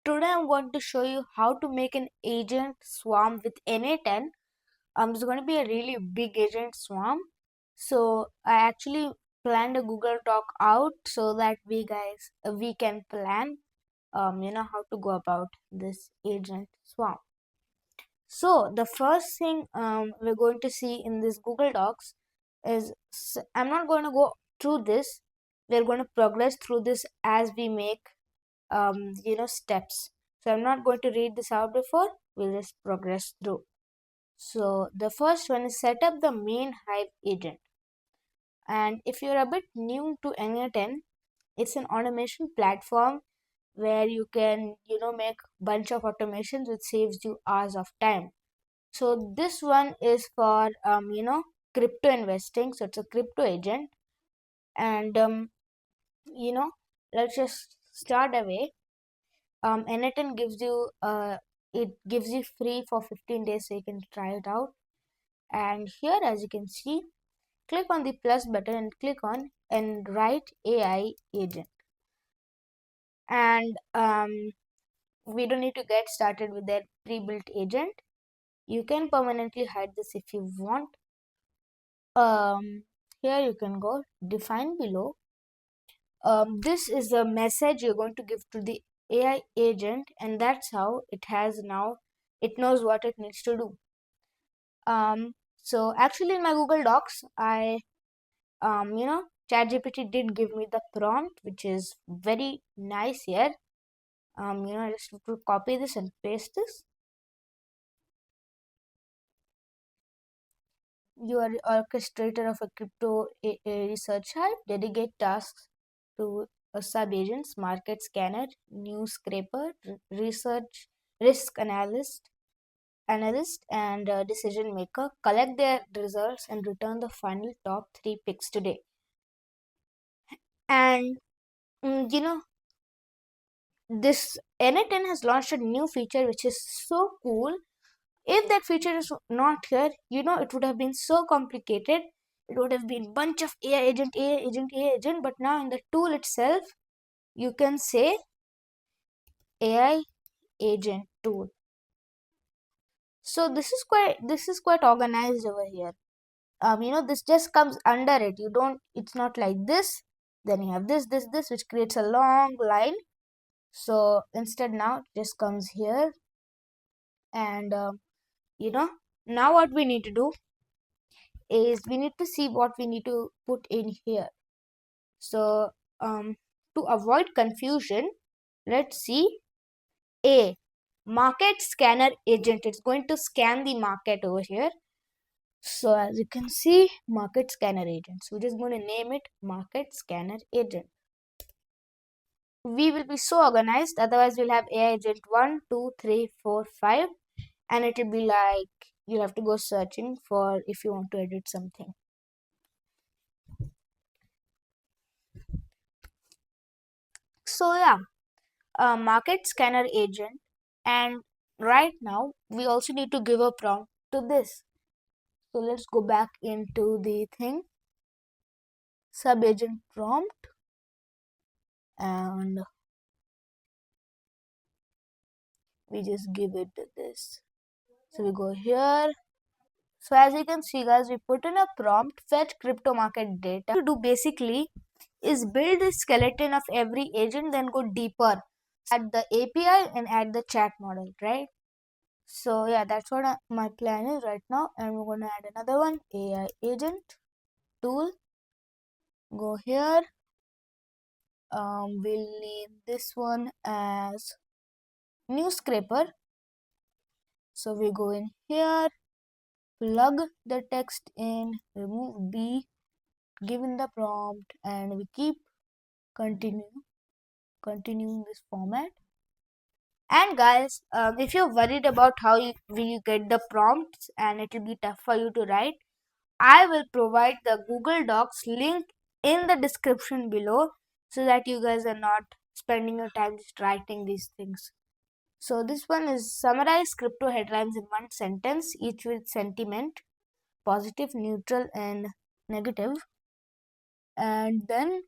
today I'm going to show you how to make an agent swarm with NA10. It's going to be a really big agent swarm. So I actually planned a Google Doc out so that we can plan how to go about this agent swarm. So the first thing we're going to see in this Google Docs is I'm not going to go through this. We're going to progress through this as we make steps. So I'm not going to read this out before, we'll just progress through. So the first one is set up the main hive agent. And if you're a bit new to NA10, it's an automation platform where you can make bunch of automations which saves you hours of time. So this one is for crypto investing. So it's a crypto agent. And you know let's just start away. NA10 gives you free for 15 days, so you can try it out. And here, as you can see, click on the plus button and click on and write AI agent. And we don't need to get started with that pre-built agent. You can permanently hide this if you want. Here you can go define below. This is the message you're going to give to the AI agent, and that's how it knows what it needs to do. So actually in my Google Docs, ChatGPT did give me the prompt, which is very nice here. I just have to copy this and paste this. You are orchestrator of a crypto research hive. Delegate tasks to a sub-agents, market scanner, news scraper, research, risk analyst, and decision maker. Collect their results and return the final top 3 picks today. And this NA10 has launched a new feature which is so cool. If that feature is not here, it would have been so complicated. It would have been bunch of AI agent, AI agent, AI agent. But now in the tool itself, you can say AI agent tool. So this is quite organized over here. This just comes under it. It's not like this. Then you have this, which creates a long line. So instead now it just comes here. And now what we need to do is we need to see what we need to put in here. So to avoid confusion, let's see a market scanner agent. It's going to scan the market over here. So as you can see, market scanner agent. So we're just going to name it market scanner agent. We will be so organized, otherwise we'll have AI agent 1, 2, 3, 4, 5, and it will be like you'll have to go searching for if you want to edit something. So yeah, a market scanner agent, and right now we also need to give a prompt to this. So let's go back into the thing, sub agent prompt, and we just give it this. So we go here. So as you can see guys, we put in a prompt, fetch crypto market data. To do basically is build a skeleton of every agent, then go deeper, add the API and add the chat model, right? So yeah, that's what my plan is right now. And we're going to add another one, AI agent tool. Go here. We'll name this one as news scraper. So we go in here, plug the text in, remove B, give in the prompt, and we keep continuing this format. And guys, if you're worried about how will you get the prompts and it will be tough for you to write, I will provide the Google Docs link in the description below so that you guys are not spending your time just writing these things. So this one is summarize crypto headlines in one sentence, each with sentiment, positive, neutral, and negative. And then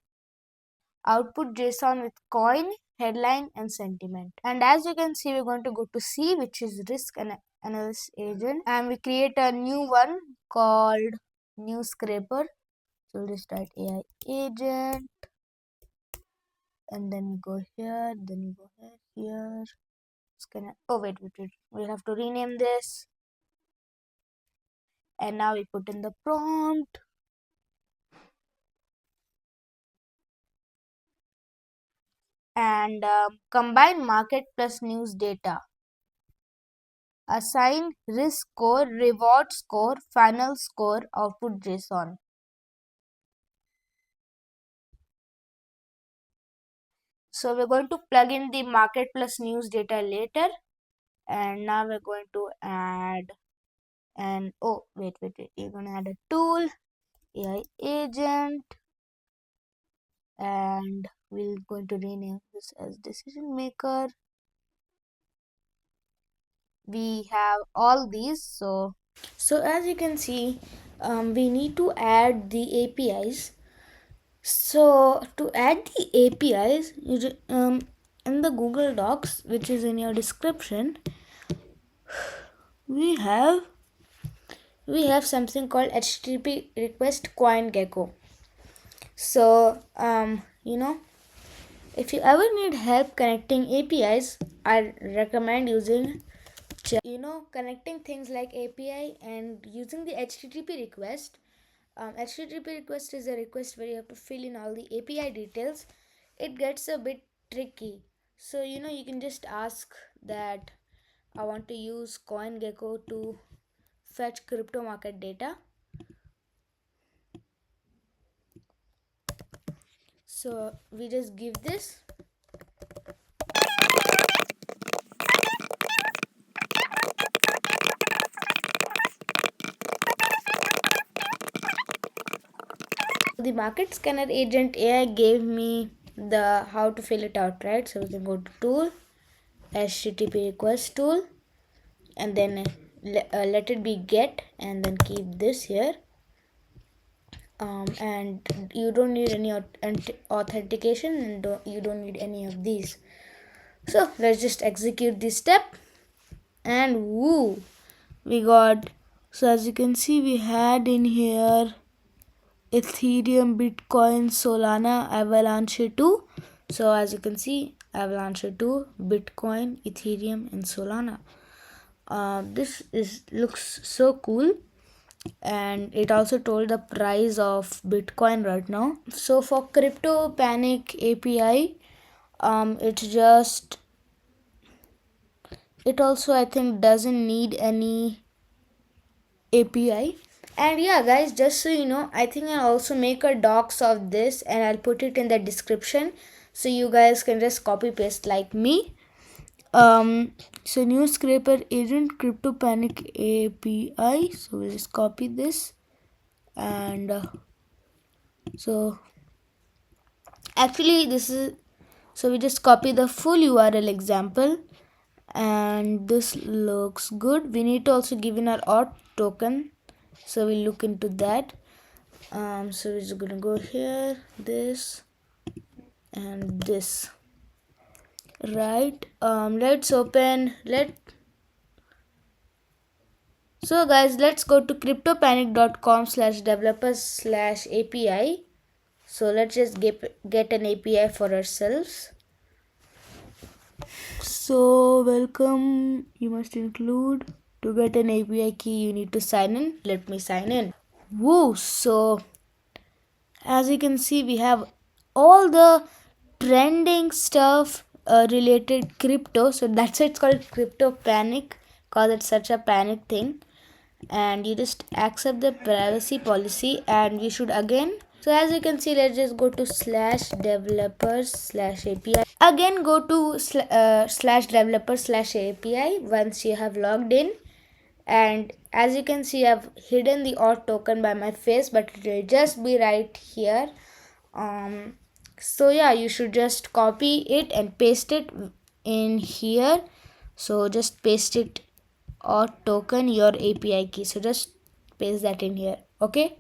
output JSON with coin, headline, and sentiment. And as you can see, we're going to go to C, which is risk analysis agent, and we create a new one called new scraper. So we'll just write AI agent, and then we go here, then we go here. Oh wait, we'll have to rename this. And now we put in the prompt. And combine market plus news data. Assign risk score, reward score, final score, output JSON. So we're going to plug in the market plus news data later. And now we're going to add oh wait, you're going to add a tool, AI agent, and we're going to rename this as decision maker. We have all these. So as you can see, we need to add the APIs. So to add the APIs, in the Google Docs, which is in your description, we have something called HTTP request CoinGecko. So if you ever need help connecting APIs, I recommend using connecting things like API and using the HTTP request. HTTP request is a request where you have to fill in all the API details. It gets a bit tricky. So you can just ask that I want to use CoinGecko to fetch crypto market data. So we just give this. The market scanner agent AI gave me the how to fill it out, right? So we can go to tool, HTTP request tool, and then let it be get, and then keep this here. And you don't need any authentication, and you don't need any of these. So let's just execute this step, and woo, we got. So as you can see, we had in here Ethereum, Bitcoin, Solana, Avalanche 2. So as you can see, Avalanche 2, Bitcoin, Ethereum, and Solana. This looks so cool, and it also told the price of Bitcoin right now. So for Crypto Panic API, it also I think doesn't need any API. And yeah guys, just so you know, I think I'll also make a docs of this and I'll put it in the description so you guys can just copy paste like me. So new scraper agent crypto panic API. So we'll just copy this, and so actually this is, so we just copy the full URL example, and this looks good. We need to also give in our auth token, so we'll look into that. So we're just gonna go here, this and this, right? Let's open so guys, let's go to cryptopanic.com/developers/API. So let's just get an API for ourselves. So welcome, you must include, to get an API key you need to sign in. Let me sign in. Woo! So as you can see, we have all the trending stuff related crypto. So that's why it's called Crypto Panic, because it's such a panic thing. And you just accept the privacy policy, and we should again, so as you can see, let's just go to /developers/API. Again go to /developers/API once you have logged in. And as you can see, I've hidden the auth token by my face, but it will just be right here. So yeah, you should just copy it and paste it in here. So just paste it, auth token, your API key. So just paste that in here. Okay.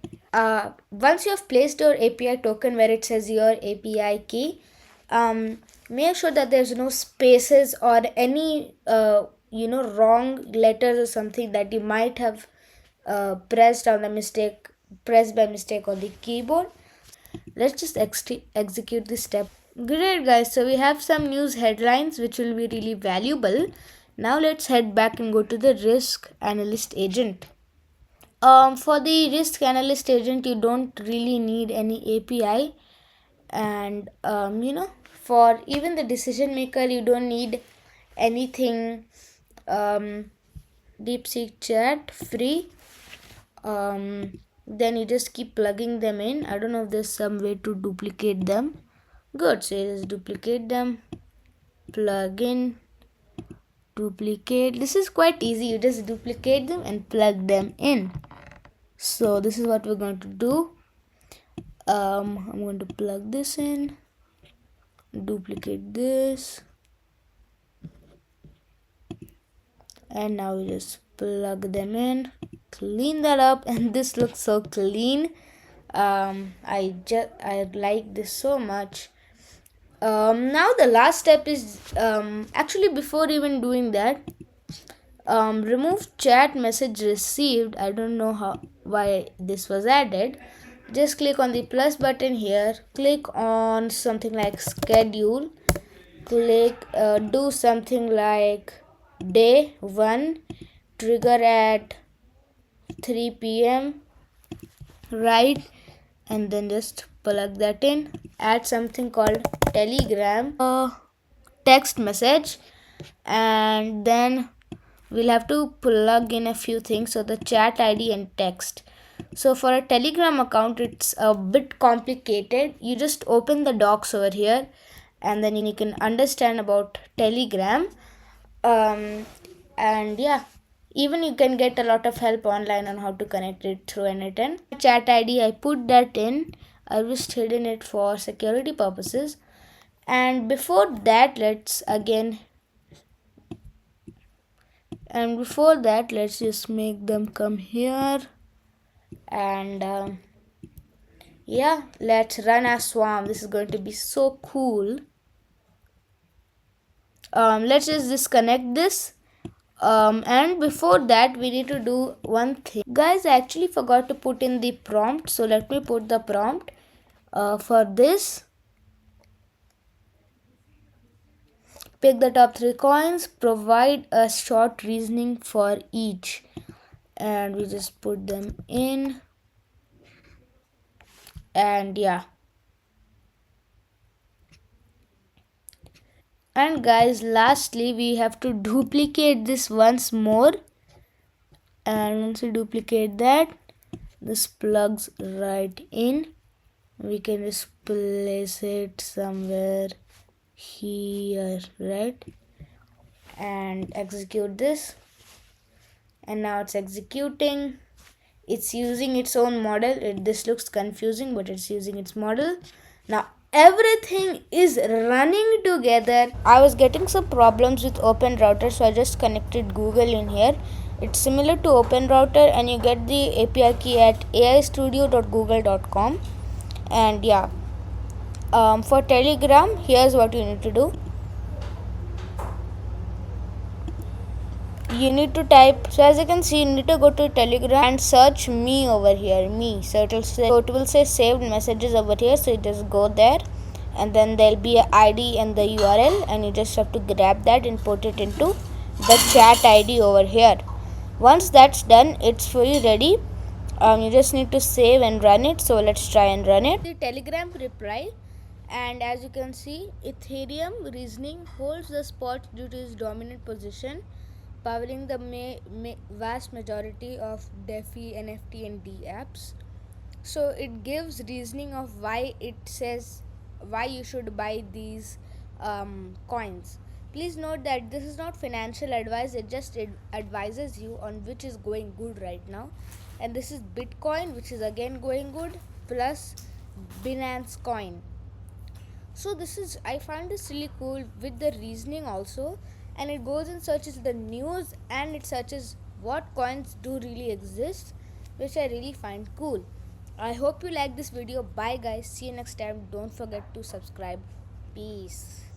Once you have placed your API token where it says your API key, make sure that there's no spaces or any wrong letters or something that you might have pressed by mistake on the keyboard. Let's just execute this step. Great, guys, so we have some news headlines which will be really valuable. Now let's head back and go to the risk analyst agent. For the risk analyst agent, you don't really need any API, and for even the decision maker, you don't need anything. DeepSeek chat free. Then you just keep plugging them in. I don't know if there's some way to duplicate them. Good, so you just duplicate them, plug in, duplicate. This is quite easy. You just duplicate them and plug them in. So this is what we're going to do. I'm going to plug this in, duplicate this, and now we just plug them in, clean that up, and this looks so clean. I like this so much. Now the last step is actually, before even doing that, remove chat message received. I don't know why this was added. Just click on the plus button here, click on something like schedule, click do something like day 1, trigger at 3 p.m, right? And then just plug that in. Add something called telegram text message, and then we'll have to plug in a few things, so the chat ID and text. So for a Telegram account, it's a bit complicated. You just open the docs over here, and then you can understand about Telegram. And yeah, even you can get a lot of help online on how to connect it through N10. Chat ID, I put that in. I just hidden it for security purposes. And before that, let's just make them come here, and yeah, let's run a swarm. This is going to be so cool. Let's just disconnect this, and before that we need to do one thing. Guys, I actually forgot to put in the prompt, so let me put the prompt for this. Pick the top 3 coins, provide a short reasoning for each, and we just put them in. And yeah, and guys, lastly we have to duplicate this once more, and once we duplicate that, this plugs right in. We can just place it somewhere here, right? And execute this, and now it's executing. It's using its own model. This looks confusing, but it's using its model. Now everything is running together. I was getting some problems with Open Router, so I just connected Google in here. It's similar to Open Router, and you get the API key at aistudio.google.com. And yeah, for Telegram, here's what you need to do. You need to type, so as you can see, you need to go to Telegram and search me over here, me. So it will say saved messages over here, so you just go there, and then there'll be a ID and the URL, and you just have to grab that and put it into the chat ID over here. Once that's done, it's fully ready. You just need to save and run it. So let's try and run it. The Telegram reply, and as you can see, Ethereum reasoning holds the spot due to its dominant position, powering the vast majority of DeFi, NFT, and D apps. So it gives reasoning of why it says why you should buy these coins. Please note that this is not financial advice. It just advises you on which is going good right now. And this is Bitcoin, which is again going good, plus Binance coin. So I find this really cool with the reasoning also, and it goes and searches the news, and it searches what coins do really exist, which I really find cool. I hope you like this video. Bye guys, see you next time. Don't forget to subscribe. Peace.